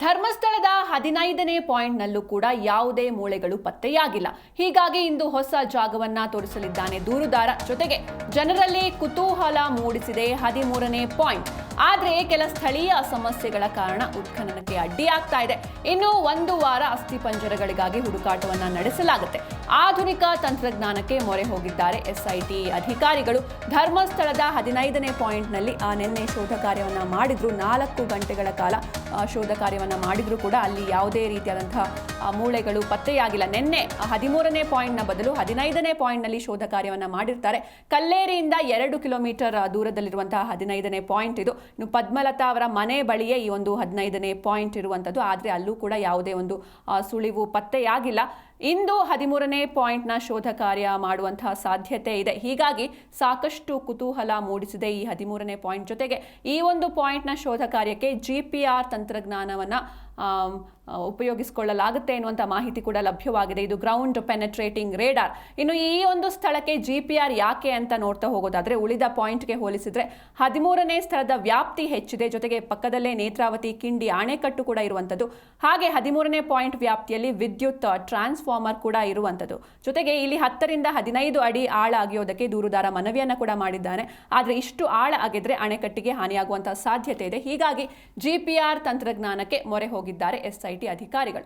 ಧರ್ಮಸ್ಥಳದ 15ನೇ ಪಾಯಿಂಟ್ನಲ್ಲೂ ಕೂಡ ಯಾವುದೇ ಮೂಳೆಗಳು ಪತ್ತೆಯಾಗಿಲ್ಲ. ಹೀಗಾಗಿ ಇಂದು ಹೊಸ ಜಾಗವನ್ನ ತೋರಿಸಲಿದ್ದಾನೆ ದೂರುದಾರ. ಜೊತೆಗೆ ಜನರಲ್ಲಿ ಕುತೂಹಲ ಮೂಡಿಸಿದೆ 13ನೇ ಪಾಯಿಂಟ್. ಆದರೆ ಕೆಲ ಸ್ಥಳೀಯ ಸಮಸ್ಯೆಗಳ ಕಾರಣ ಉತ್ಖನನಕ್ಕೆ ಅಡ್ಡಿಯಾಗ್ತಾ ಇದೆ. ಇನ್ನು ಒಂದು ವಾರ ಅಸ್ಥಿಪಂಜರಗಳಿಗಾಗಿ ಹುಡುಕಾಟವನ್ನ ನಡೆಸಲಾಗುತ್ತೆ. ಆಧುನಿಕ ತಂತ್ರಜ್ಞಾನಕ್ಕೆ ಮೊರೆ ಹೋಗಿದ್ದಾರೆ ಎಸ್ಐಟಿ ಅಧಿಕಾರಿಗಳು. ಧರ್ಮಸ್ಥಳದ 15ನೇ ಪಾಯಿಂಟ್ನಲ್ಲಿ ನಿನ್ನೆ ಶೋಧ ಕಾರ್ಯವನ್ನ ಮಾಡಿದ್ರು. 4 ಗಂಟೆಗಳ ಕಾಲ ಶೋಧ ಕಾರ್ಯವನ್ನ ಮಾಡಿದ್ರು ಕೂಡ ಅಲ್ಲಿ ಯಾವುದೇ ರೀತಿಯಾದಂತಹ ಮೂಳೆಗಳು ಪತ್ತೆಯಾಗಿಲ್ಲ. ನಿನ್ನೆ 13ನೇ ಪಾಯಿಂಟ್ನ ಬದಲು 15ನೇ ಪಾಯಿಂಟ್ನಲ್ಲಿ ಶೋಧ ಕಾರ್ಯವನ್ನ ಮಾಡಿರ್ತಾರೆ. ಕಲ್ಲೇರಿಯಿಂದ 2 ಕಿಲೋಮೀಟರ್ ದೂರದಲ್ಲಿರುವಂತಹ 15ನೇ ಪಾಯಿಂಟ್ ಇದು. ಇನ್ನು ಪದ್ಮಲತಾ ಅವರ ಮನೆ ಬಳಿಯೇ ಈ ಒಂದು 15ನೇ ಪಾಯಿಂಟ್ ಇರುವಂಥದ್ದು. ಆದರೆ ಅಲ್ಲೂ ಕೂಡ ಯಾವುದೇ ಒಂದು ಸುಳಿವು ಪತ್ತೆಯಾಗಿಲ್ಲ. ಇಂದು 13ನೇ ಪಾಯಿಂಟ್ನ ಶೋಧ ಕಾರ್ಯ ಮಾಡುವಂತಹ ಸಾಧ್ಯತೆ ಇದೆ. ಹೀಗಾಗಿ ಸಾಕಷ್ಟು ಕುತೂಹಲ ಮೂಡಿಸಿದೆ ಈ 13ನೇ ಪಾಯಿಂಟ್. ಜೊತೆಗೆ ಈ ಒಂದು ಪಾಯಿಂಟ್ನ ಶೋಧ ಕಾರ್ಯಕ್ಕೆ GPR ತಂತ್ರಜ್ಞಾನವನ್ನು ಉಪಯೋಗಿಸಿಕೊಳ್ಳಲಾಗುತ್ತೆ ಎನ್ನುವಂಥ ಮಾಹಿತಿ ಕೂಡ ಲಭ್ಯವಾಗಿದೆ. ಇದು ಗ್ರೌಂಡ್ ಪೆನೆಟ್ರೇಟಿಂಗ್ ರೇಡಾರ್. ಇನ್ನು ಈ ಒಂದು ಸ್ಥಳಕ್ಕೆ GPR ಯಾಕೆ ಅಂತ ನೋಡ್ತಾ ಹೋಗೋದಾದ್ರೆ ಉಳಿದ ಪಾಯಿಂಟ್ಗೆ ಹೋಲಿಸಿದ್ರೆ 13ನೇ ಸ್ಥಳದ ವ್ಯಾಪ್ತಿ ಹೆಚ್ಚಿದೆ. ಜೊತೆಗೆ ಪಕ್ಕದಲ್ಲೇ ನೇತ್ರಾವತಿ ಕಿಂಡಿ ಅಣೆಕಟ್ಟು ಕೂಡ ಇರುವಂಥದ್ದು. ಹಾಗೆ 13ನೇ ಪಾಯಿಂಟ್ ವ್ಯಾಪ್ತಿಯಲ್ಲಿ ವಿದ್ಯುತ್ ಟ್ರಾನ್ಸ್ಫಾರ್ಮರ್ ಕೂಡ ಇರುವಂಥದ್ದು. ಜೊತೆಗೆ ಇಲ್ಲಿ 10 ರಿಂದ 15 ಅಡಿ ಆಳ ಅಗೆಯೋದಕ್ಕೆ ದೂರುದಾರ ಮನವಿಯನ್ನು ಕೂಡ ಮಾಡಿದ್ದಾನೆ. ಆದರೆ ಇಷ್ಟು ಆಳ ಅಗೆದ್ರೆ ಅಣೆಕಟ್ಟಿಗೆ ಹಾನಿಯಾಗುವಂತಹ ಸಾಧ್ಯತೆ ಇದೆ. ಹೀಗಾಗಿ GPR ತಂತ್ರಜ್ಞಾನಕ್ಕೆ ಮೊರೆ ಹೋಗಿದ್ದಾರೆ SIT ಅಧಿಕಾರಿಗಳು.